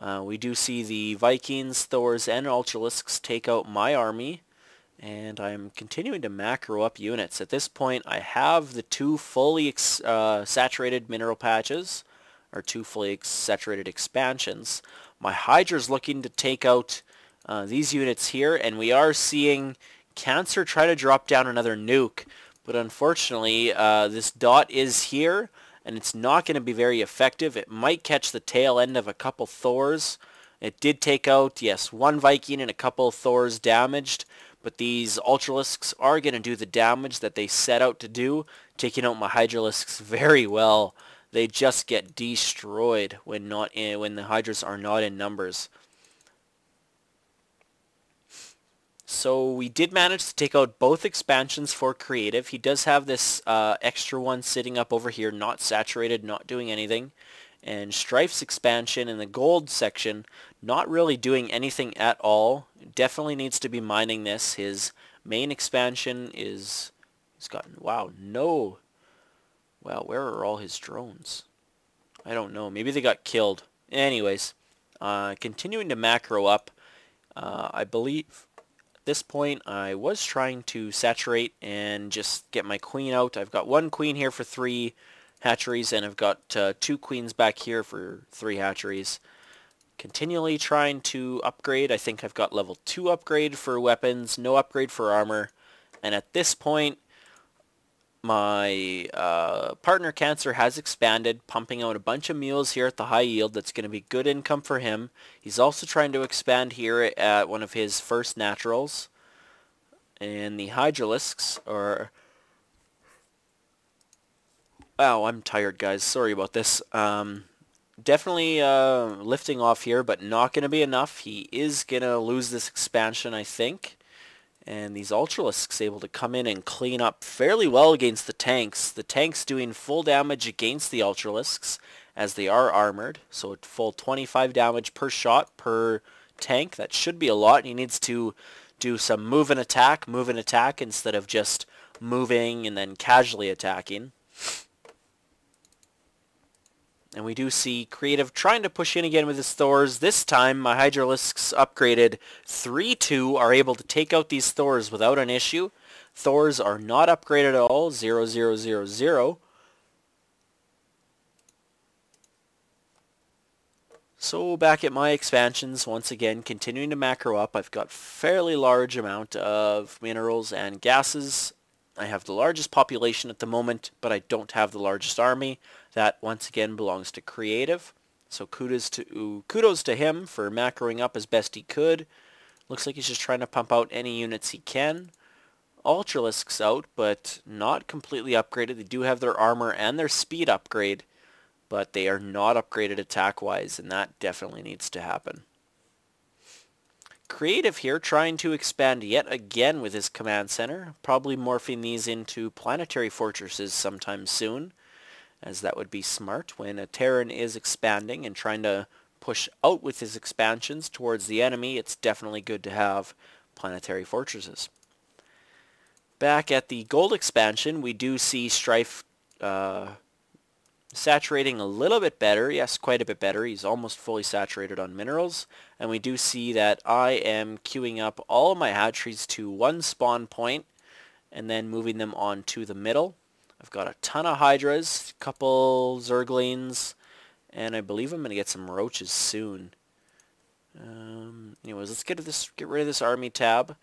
We do see the Vikings, Thors, and Ultralisks take out my army, and I'm continuing to macro up units. At this point, I have the two fully saturated mineral patches, or two fully saturated expansions. My Hydra's looking to take out these units here, and we are seeing Cancer try to drop down another nuke, but unfortunately this dot is here, and it's not going to be very effective. It might catch the tail end of a couple Thors. It did take out, yes, one Viking and a couple Thors damaged, but these Ultralisks are going to do the damage that they set out to do, taking out my Hydralisks very well. They just get destroyed when the Hydras are not in numbers. So we did manage to take out both expansions for creative. He does have this extra one sitting up over here, not saturated, not doing anything. And Strife's expansion in the gold section, not really doing anything at all. Definitely needs to be mining this. His main expansion is... He's gotten... Wow, no... Well, where are all his drones? I don't know. Maybe they got killed. Anyways, continuing to macro up. I believe at this point I was trying to saturate and just get my queen out. I've got one queen here for 3 hatcheries, and I've got 2 queens back here for 3 hatcheries. Continually trying to upgrade. I think I've got level 2 upgrade for weapons, no upgrade for armor. And at this point, my partner Cancer has expanded, pumping out a bunch of mules here at the high yield. That's going to be good income for him. He's also trying to expand here at one of his first naturals. And the Hydralisks are... Wow, I'm tired, guys. Sorry about this. Definitely lifting off here, but not going to be enough. He is going to lose this expansion, I think. And these Ultralisks able to come in and clean up fairly well against the tanks. The tanks doing full damage against the Ultralisks as they are armored. So a full 25 damage per shot per tank. That should be a lot. He needs to do some move and attack instead of just moving and then casually attacking. And we do see creative trying to push in again with his Thors. This time, my Hydralisks upgraded 3-2 are able to take out these Thors without an issue. Thors are not upgraded at all, 0-0-0-0. So back at my expansions, once again, continuing to macro up. I've got fairly large amount of minerals and gases. I have the largest population at the moment, but I don't have the largest army. That, once again, belongs to creative. So kudos to him for macroing up as best he could. Looks like he's just trying to pump out any units he can. Ultralisks out, but not completely upgraded. They do have their armor and their speed upgrade, but they are not upgraded attack-wise, and that definitely needs to happen. Creative here trying to expand yet again with his command center, probably morphing these into planetary fortresses sometime soon, as that would be smart when a Terran is expanding and trying to push out with his expansions towards the enemy. It's definitely good to have planetary fortresses. Back at the gold expansion, we do see Strife saturating a little bit better. Yes, quite a bit better. He's almost fully saturated on minerals. And we do see that I am queuing up all of my hatcheries to one spawn point and then moving them on to the middle. I've got a ton of Hydras, a couple Zerglings, and I believe I'm going to get some Roaches soon. Anyways, let's get rid of this army tab.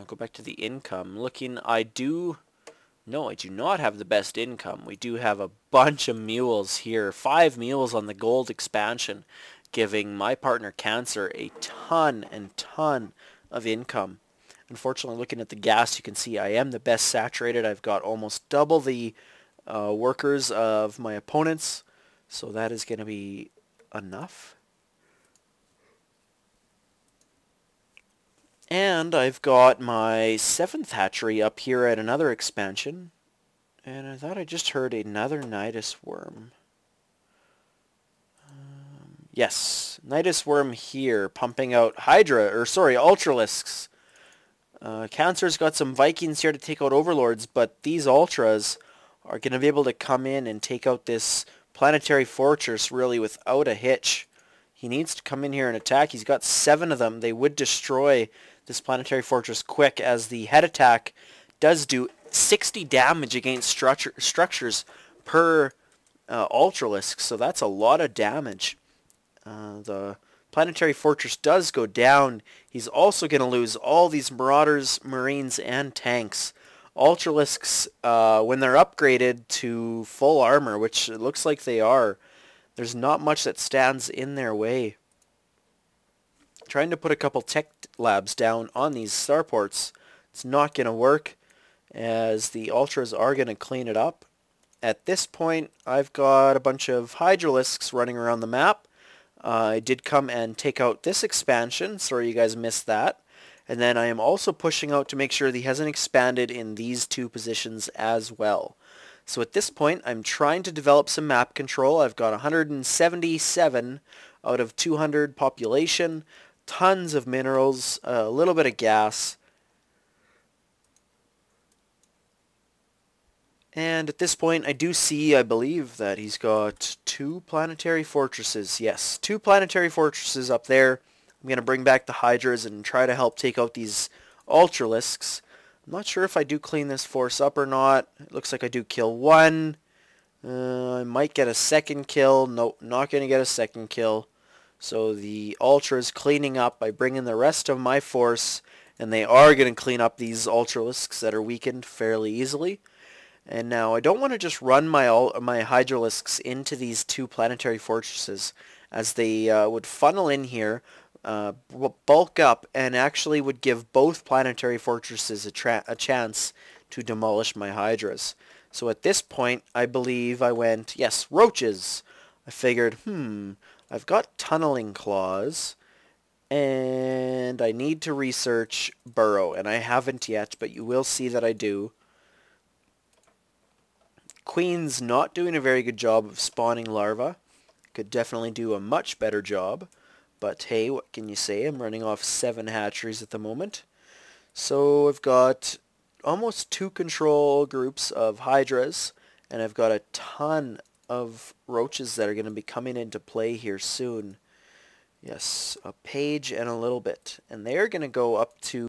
Go back to the income. Looking, no, I do not have the best income. We do have a bunch of mules here. 5 mules on the gold expansion, giving my partner Cancer a ton and ton of income. Unfortunately, looking at the gas, you can see I am the best saturated. I've got almost double the workers of my opponents, so that is going to be enough. And I've got my 7th hatchery up here at another expansion. And I thought I just heard another Nidus worm. Yes, Nidus worm here, pumping out Ultralisks. Cancer's got some Vikings here to take out Overlords, but these Ultras are going to be able to come in and take out this planetary fortress really without a hitch. He needs to come in here and attack. He's got 7 of them. They would destroy this planetary fortress quick, as the head attack does do 60 damage against structures per Ultralisk, so that's a lot of damage. The planetary fortress does go down. He's also going to lose all these Marauders, Marines, and tanks. Ultralisks, when they're upgraded to full armor, which it looks like they are, there's not much that stands in their way. Trying to put a couple tech labs down on these starports, it's not going to work, as the Ultras are going to clean it up. At this point, I've got a bunch of Hydralisks running around the map. I did come and take out this expansion. Sorry you guys missed that. And then I am also pushing out to make sure that he hasn't expanded in these 2 positions as well. So at this point, I'm trying to develop some map control. I've got 177 out of 200 population, tons of minerals, a little bit of gas. And at this point, I do see, I believe, that he's got 2 planetary fortresses. Yes, 2 planetary fortresses up there. I'm going to bring back the Hydras and try to help take out these Ultralisks. I'm not sure if I do clean this force up or not. It looks like I do kill 1. I might get a second kill. Nope, not going to get a second kill. So the Ultra is cleaning up by bringing the rest of my force, and they are going to clean up these Ultralisks that are weakened fairly easily. And now I don't want to just run my Hydralisks into these 2 planetary fortresses, as they would funnel in here, bulk up, and actually would give both planetary fortresses a chance to demolish my Hydras. So at this point, I believe I went, yes, roaches. I figured, I've got tunneling claws, and I need to research burrow, and I haven't yet, but you will see that I do. Queen's not doing a very good job of spawning larvae. Could definitely do a much better job. But hey, what can you say? I'm running off 7 hatcheries at the moment. So I've got almost 2 control groups of Hydras. And I've got a ton of roaches that are going to be coming into play here soon. Yes, a page and a little bit. And they're going to go up to